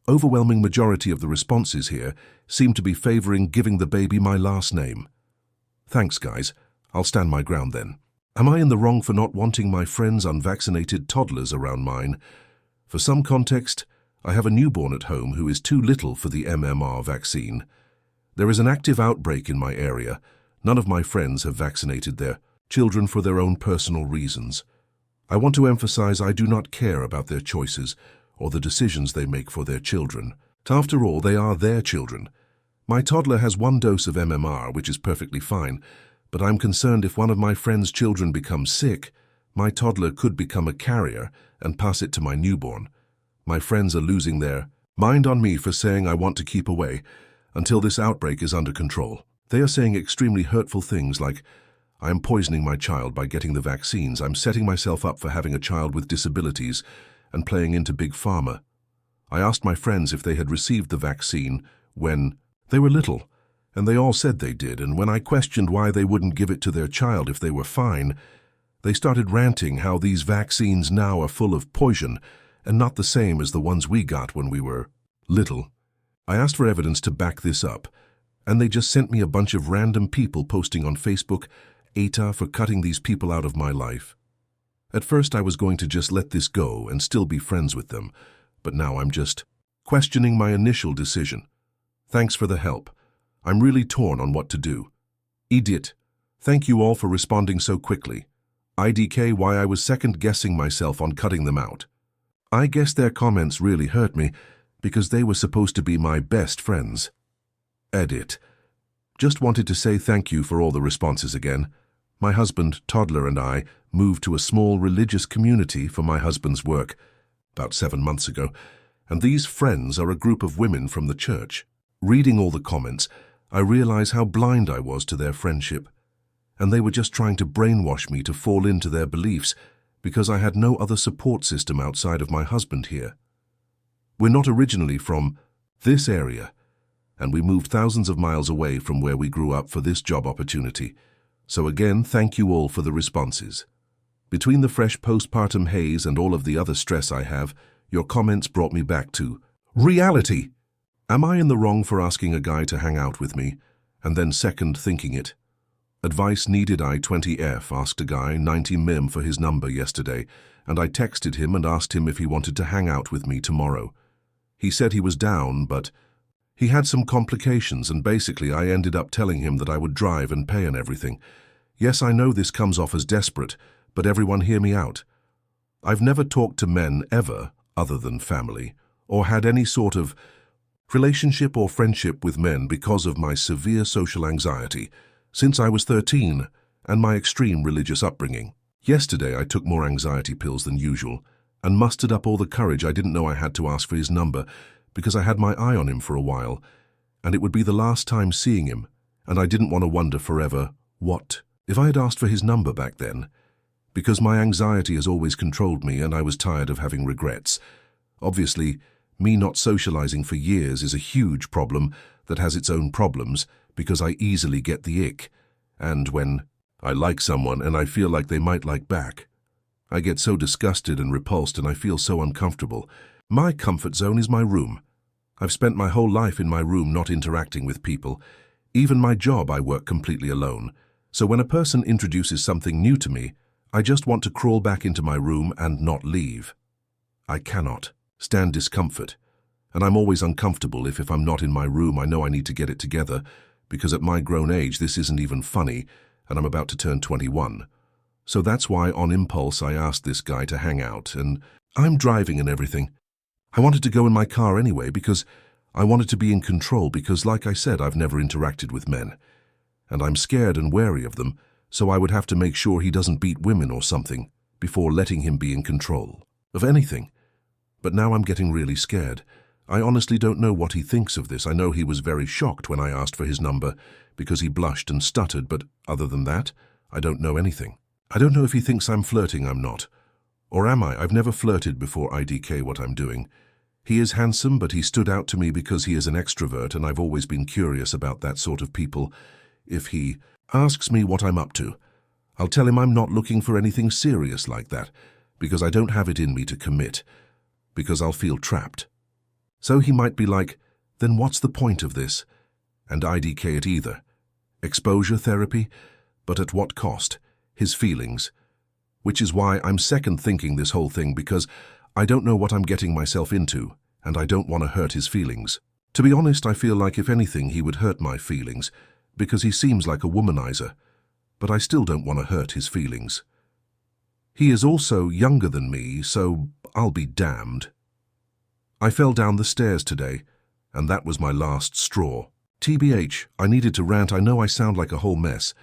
Overwhelming majority of the responses here seem to be favoring giving the baby my last name. Thanks guys, I'll stand my ground then. Am I in the wrong for not wanting my friends' unvaccinated toddlers around mine? For some context, I have a newborn at home who is too little for the MMR vaccine. There is an active outbreak in my area. None of my friends have vaccinated their children for their own personal reasons. I want to emphasize I do not care about their choices or the decisions they make for their children. After all, they are their children. My toddler has 1 dose of MMR, which is perfectly fine, but I'm concerned if one of my friend's children becomes sick, my toddler could become a carrier and pass it to my newborn. My friends are losing their mind on me for saying I want to keep away until this outbreak is under control. They are saying extremely hurtful things like, I am poisoning my child by getting the vaccines, I'm setting myself up for having a child with disabilities, and playing into Big Pharma. I asked my friends if they had received the vaccine when they were little, and they all said they did, and when I questioned why they wouldn't give it to their child if they were fine, They started ranting how these vaccines now are full of poison and not the same as the ones we got when we were little. I asked for evidence to back this up, and they just sent me a bunch of random people posting on Facebook, AITA for cutting these people out of my life. At first I was going to just let this go and still be friends with them, but now I'm just questioning my initial decision. Thanks for the help. I'm really torn on what to do. Edit. Thank you all for responding so quickly. IDK why I was second-guessing myself on cutting them out. I guess their comments really hurt me because they were supposed to be my best friends. Edit. Just wanted to say thank you for all the responses again. My husband, toddler, and I moved to a small religious community for my husband's work about 7 months ago, and these friends are a group of women from the church. Reading all the comments, I realize how blind I was to their friendship, and they were just trying to brainwash me to fall into their beliefs because I had no other support system outside of my husband here. We're not originally from this area, and we moved thousands of miles away from where we grew up for this job opportunity. So again, thank you all for the responses. Between the fresh postpartum haze and all of the other stress I have, your comments brought me back to reality. Am I in the wrong for asking a guy to hang out with me, and then second thinking it? Advice needed. I-20F asked a guy 90 mim for his number yesterday, and I texted him and asked him if he wanted to hang out with me tomorrow. He said he was down, but he had some complications, and basically I ended up telling him that I would drive and pay and everything. Yes, I know this comes off as desperate, but everyone hear me out. I've never talked to men ever, other than family, or had any sort of relationship or friendship with men because of my severe social anxiety since I was 13 and my extreme religious upbringing. Yesterday I took more anxiety pills than usual and mustered up all the courage I didn't know I had to ask for his number because I had my eye on him for a while, and it would be the last time seeing him, and I didn't want to wonder forever, what if I had asked for his number back then? Because my anxiety has always controlled me and I was tired of having regrets. Obviously, me not socializing for years is a huge problem that has its own problems because I easily get the ick, and when I like someone and I feel like they might like back, I get so disgusted and repulsed and I feel so uncomfortable. My comfort zone is my room. I've spent my whole life in my room not interacting with people. Even my job I work completely alone. So when a person introduces something new to me, I just want to crawl back into my room and not leave. I cannot stand discomfort, and I'm always uncomfortable if I'm not in my room. I know I need to get it together, because at my grown age this isn't even funny, and I'm about to turn 21. So that's why on impulse I asked this guy to hang out, and I'm driving and everything. I wanted to go in my car anyway because I wanted to be in control because, like I said, I've never interacted with men, and I'm scared and wary of them, so I would have to make sure he doesn't beat women or something before letting him be in control of anything. But now I'm getting really scared. I honestly don't know what he thinks of this. I know he was very shocked when I asked for his number because he blushed and stuttered, but other than that, I don't know anything. I don't know if he thinks I'm flirting. I'm not. Or am I? I've never flirted before. IDK what I'm doing. He is handsome, but he stood out to me because he is an extrovert, and I've always been curious about that sort of people. If he asks me what I'm up to, I'll tell him I'm not looking for anything serious like that, because I don't have it in me to commit, because I'll feel trapped. So he might be like, then what's the point of this? And IDK it either. Exposure therapy, but at what cost? His feelings. Which is why I'm second thinking this whole thing, because I don't know what I'm getting myself into, and I don't want to hurt his feelings. To be honest, I feel like if anything he would hurt my feelings, because he seems like a womanizer, but I still don't want to hurt his feelings. He is also younger than me, so I'll be damned. I fell down the stairs today, and that was my last straw. TBH, I needed to rant. I know I sound like a whole mess.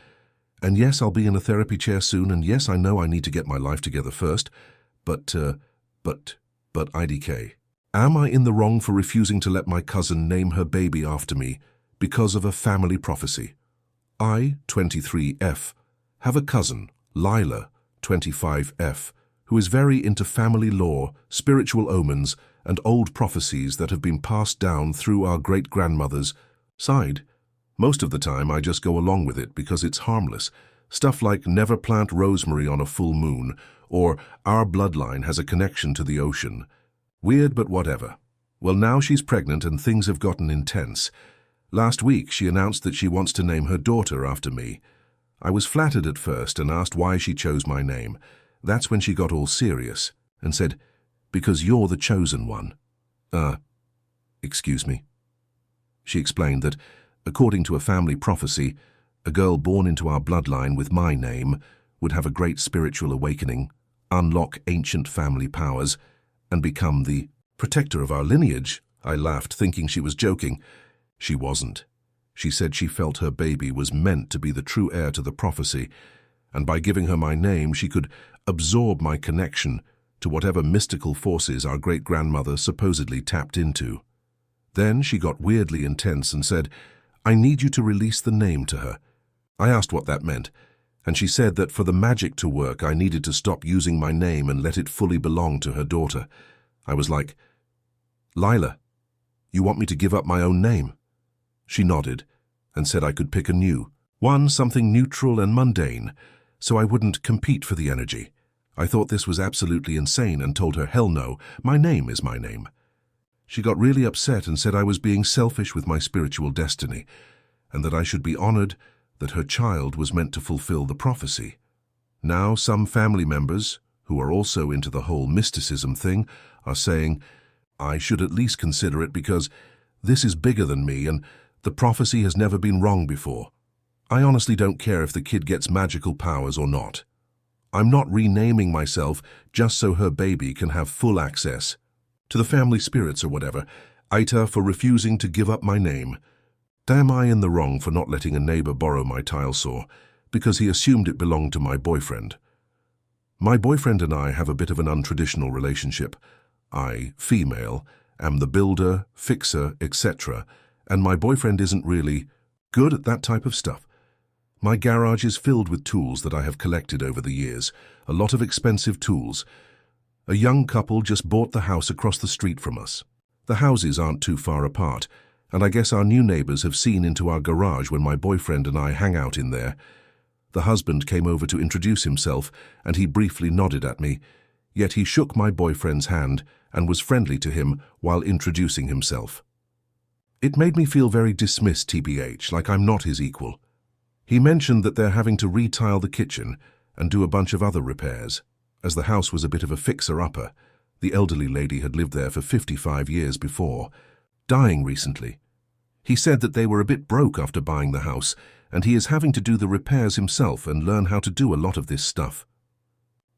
And yes, I'll be in a therapy chair soon, and yes, I know I need to get my life together first, but IDK. Am I in the wrong for refusing to let my cousin name her baby after me because of a family prophecy? I, 23F, have a cousin, Lila, 25F, who is very into family lore, spiritual omens, and old prophecies that have been passed down through our great-grandmother's side. Most of the time I just go along with it because it's harmless, Stuff like never plant rosemary on a full moon, or our bloodline has a connection to the ocean. Weird, but whatever. Well, now she's pregnant and things have gotten intense. Last week, she announced that she wants to name her daughter after me. I was flattered at first and asked why she chose my name. That's when she got all serious and said, "Because you're the chosen one." Excuse me. She explained that, according to a family prophecy, a girl born into our bloodline with my name would have a great spiritual awakening, unlock ancient family powers, and become the protector of our lineage. I laughed, thinking she was joking. She wasn't. She said she felt her baby was meant to be the true heir to the prophecy, and by giving her my name, she could absorb my connection to whatever mystical forces our great-grandmother supposedly tapped into. Then she got weirdly intense and said, "I need you to release the name to her." I asked what that meant, and she said that for the magic to work, I needed to stop using my name and let it fully belong to her daughter. I was like, "Lila, you want me to give up my own name?" She nodded and said I could pick a new one, something neutral and mundane, so I wouldn't compete for the energy. I thought this was absolutely insane and told her, hell no, my name is my name. She got really upset and said I was being selfish with my spiritual destiny, and that I should be honored that her child was meant to fulfill the prophecy. Now some family members, who are also into the whole mysticism thing, are saying I should at least consider it because this is bigger than me and the prophecy has never been wrong before. I honestly don't care if the kid gets magical powers or not. I'm not renaming myself just so her baby can have full access to the family spirits or whatever. AITA for refusing to give up my name. Damn, I in the wrong for not letting a neighbor borrow my tile saw because he assumed it belonged to my boyfriend. My boyfriend and I have a bit of an untraditional relationship. I, female, am the builder, fixer, etc., and my boyfriend isn't really good at that type of stuff. My garage is filled with tools that I have collected over the years, a lot of expensive tools. A young couple just bought the house across the street from us. The houses aren't too far apart, and I guess our new neighbors have seen into our garage when my boyfriend and I hang out in there. The husband came over to introduce himself, and he briefly nodded at me, yet he shook my boyfriend's hand and was friendly to him while introducing himself. It made me feel very dismissed, TBH, like I'm not his equal. He mentioned that they're having to retile the kitchen and do a bunch of other repairs, as the house was a bit of a fixer-upper. The elderly lady had lived there for 55 years before, dying recently. He said that they were a bit broke after buying the house, and he is having to do the repairs himself and learn how to do a lot of this stuff.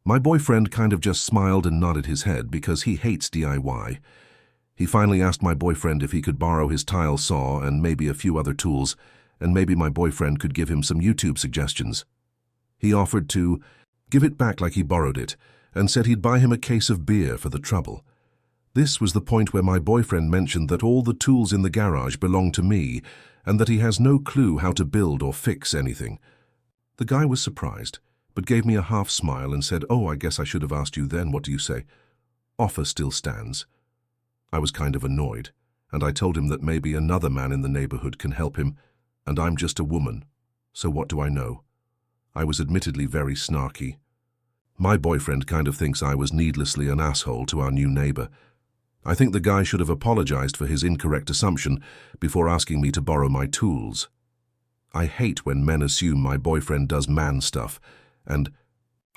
My boyfriend kind of just smiled and nodded his head because he hates DIY. He finally asked my boyfriend if he could borrow his tile saw and maybe a few other tools, and maybe my boyfriend could give him some YouTube suggestions. He offered to give it back like he borrowed it, and said he'd buy him a case of beer for the trouble. This was the point where my boyfriend mentioned that all the tools in the garage belong to me, and that he has no clue how to build or fix anything. The guy was surprised, but gave me a half smile and said, "Oh, I guess I should have asked you then, what do you say? Offer still stands." I was kind of annoyed, and I told him that maybe another man in the neighborhood can help him, and I'm just a woman, so what do I know? I was admittedly very snarky. My boyfriend kind of thinks I was needlessly an asshole to our new neighbor. I think the guy should have apologized for his incorrect assumption before asking me to borrow my tools. I hate when men assume my boyfriend does man stuff, and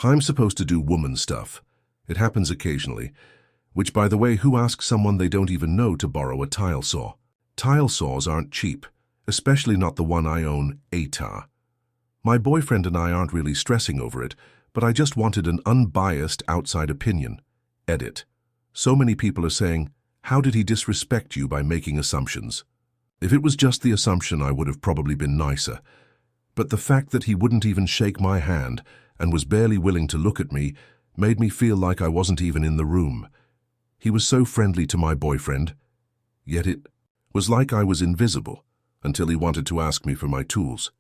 I'm supposed to do woman stuff. It happens occasionally, which, by the way, who asks someone they don't even know to borrow a tile saw? Tile saws aren't cheap, especially not the one I own, AITA. My boyfriend and I aren't really stressing over it, but I just wanted an unbiased outside opinion. Edit. So many people are saying, how did he disrespect you by making assumptions? If it was just the assumption, I would have probably been nicer. But the fact that he wouldn't even shake my hand and was barely willing to look at me made me feel like I wasn't even in the room. He was so friendly to my boyfriend, yet it was like I was invisible until he wanted to ask me for my tools.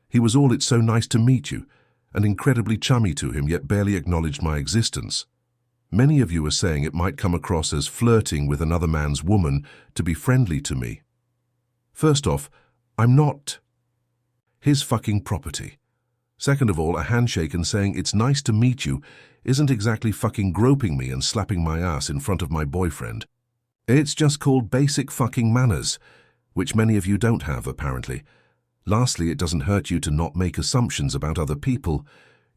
He was all, "It's so nice to meet you," and incredibly chummy to him, yet barely acknowledged my existence. Many of you are saying it might come across as flirting with another man's woman to be friendly to me. First off, I'm not his fucking property. Second of all, a handshake and saying it's nice to meet you isn't exactly fucking groping me and slapping my ass in front of my boyfriend. It's just called basic fucking manners, which many of you don't have, apparently. Lastly, it doesn't hurt you to not make assumptions about other people.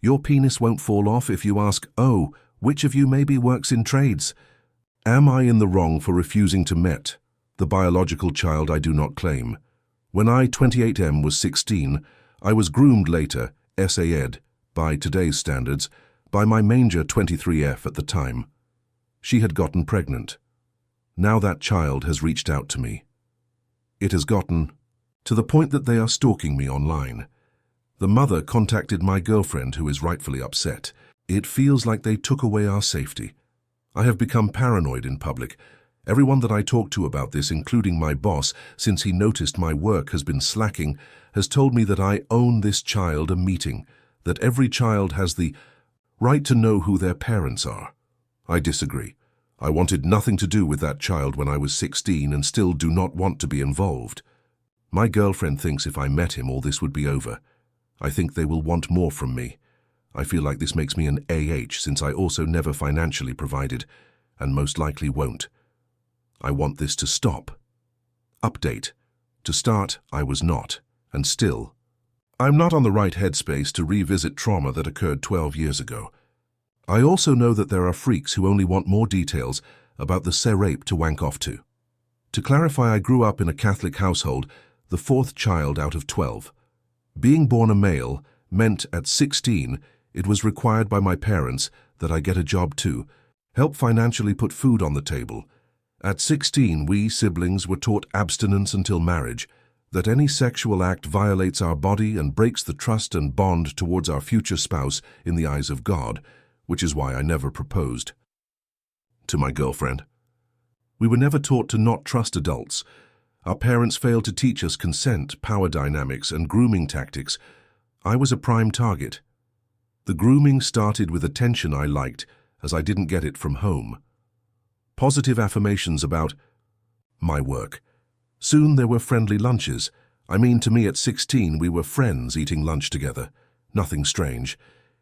Your penis won't fall off if you ask, oh, which of you maybe works in trades? Am I in the wrong for refusing to met the biological child I do not claim? When I, 28M, was 16, I was groomed later, SA-ed, by today's standards, by my manger 23F at the time. She had gotten pregnant. Now that child has reached out to me. It has gotten to the point that they are stalking me online. The mother contacted my girlfriend, who is rightfully upset. It feels like they took away our safety. I have become paranoid in public. Everyone that I talk to about this, including my boss, since he noticed my work has been slacking, has told me that I own this child a meeting, that every child has the right to know who their parents are. I disagree. I wanted nothing to do with that child when I was 16 and still do not want to be involved. My girlfriend thinks if I met him, all this would be over. I think they will want more from me. I feel like this makes me an AH, since I also never financially provided, and most likely won't. I want this to stop. Update. To start, I was not, and still. I'm not on the right headspace to revisit trauma that occurred 12 years ago. I also know that there are freaks who only want more details about the rape to wank off to. To clarify, I grew up in a Catholic household, the fourth child out of 12. Being born a male meant at 16 it was required by my parents that I get a job to help financially put food on the table. At 16, we siblings were taught abstinence until marriage, that any sexual act violates our body and breaks the trust and bond towards our future spouse in the eyes of God, which is why I never proposed to my girlfriend. We were never taught to not trust adults. Our parents failed to teach us consent, power dynamics, and grooming tactics. I was a prime target. The grooming started with attention I liked, as I didn't get it from home. Positive affirmations about my work. Soon there were friendly lunches. I mean, to me at 16, we were friends eating lunch together. Nothing strange.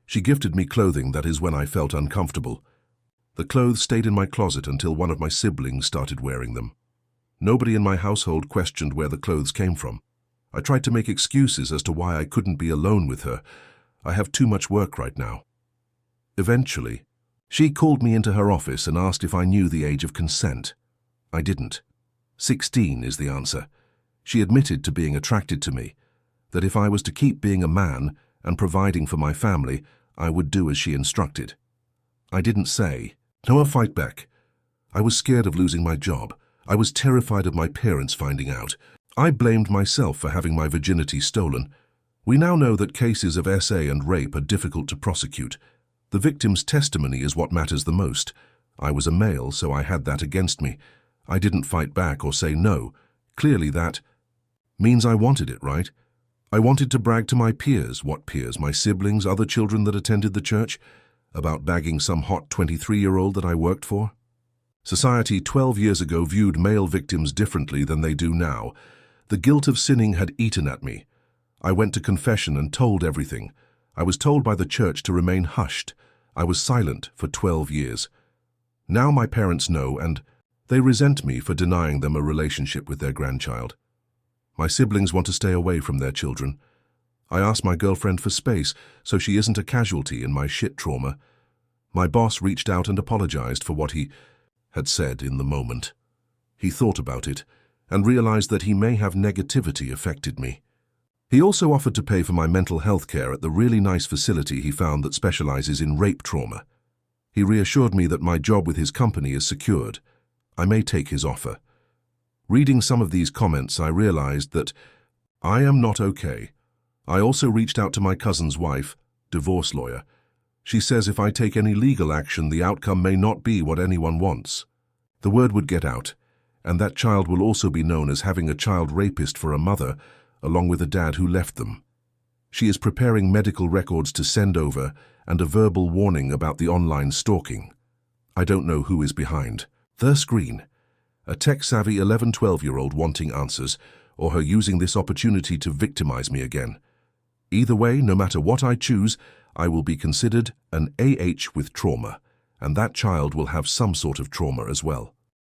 She gifted me clothing, that is when I felt uncomfortable. The clothes stayed in my closet until one of my siblings started wearing them. Nobody in my household questioned where the clothes came from. I tried to make excuses as to why I couldn't be alone with her. I have too much work right now. Eventually, she called me into her office and asked if I knew the age of consent. I didn't. 16 is the answer. She admitted to being attracted to me, that if I was to keep being a man and providing for my family, I would do as she instructed. I didn't say, no, I'll fight back. I was scared of losing my job. I was terrified of my parents finding out. I blamed myself for having my virginity stolen. We now know that cases of SA and rape are difficult to prosecute. The victim's testimony is what matters the most. I was a male, so I had that against me. I didn't fight back or say no. Clearly that means I wanted it, right? I wanted to brag to my peers. What peers? My siblings, other children that attended the church? About bagging some hot 23-year-old that I worked for? Society 12 years ago viewed male victims differently than they do now. The guilt of sinning had eaten at me. I went to confession and told everything. I was told by the church to remain hushed. I was silent for 12 years. Now my parents know, and they resent me for denying them a relationship with their grandchild. My siblings want to stay away from their children. I asked my girlfriend for space so she isn't a casualty in my shit trauma. My boss reached out and apologized for what he had said in the moment. He thought about it and realized that he may have negativity affected me. He also offered to pay for my mental health care at the really nice facility he found that specializes in rape trauma. He reassured me that my job with his company is secured. I may take his offer. Reading some of these comments, I realized that I am not okay. I also reached out to my cousin's wife, divorce lawyer. She says if I take any legal action, the outcome may not be what anyone wants. The word would get out, and that child will also be known as having a child rapist for a mother, along with a dad who left them. She is preparing medical records to send over and a verbal warning about the online stalking. I don't know who is behind. The screen. A tech-savvy 11-12-year-old wanting answers, or her using this opportunity to victimize me again. Either way, no matter what I choose, I will be considered an AH with trauma, and that child will have some sort of trauma as well.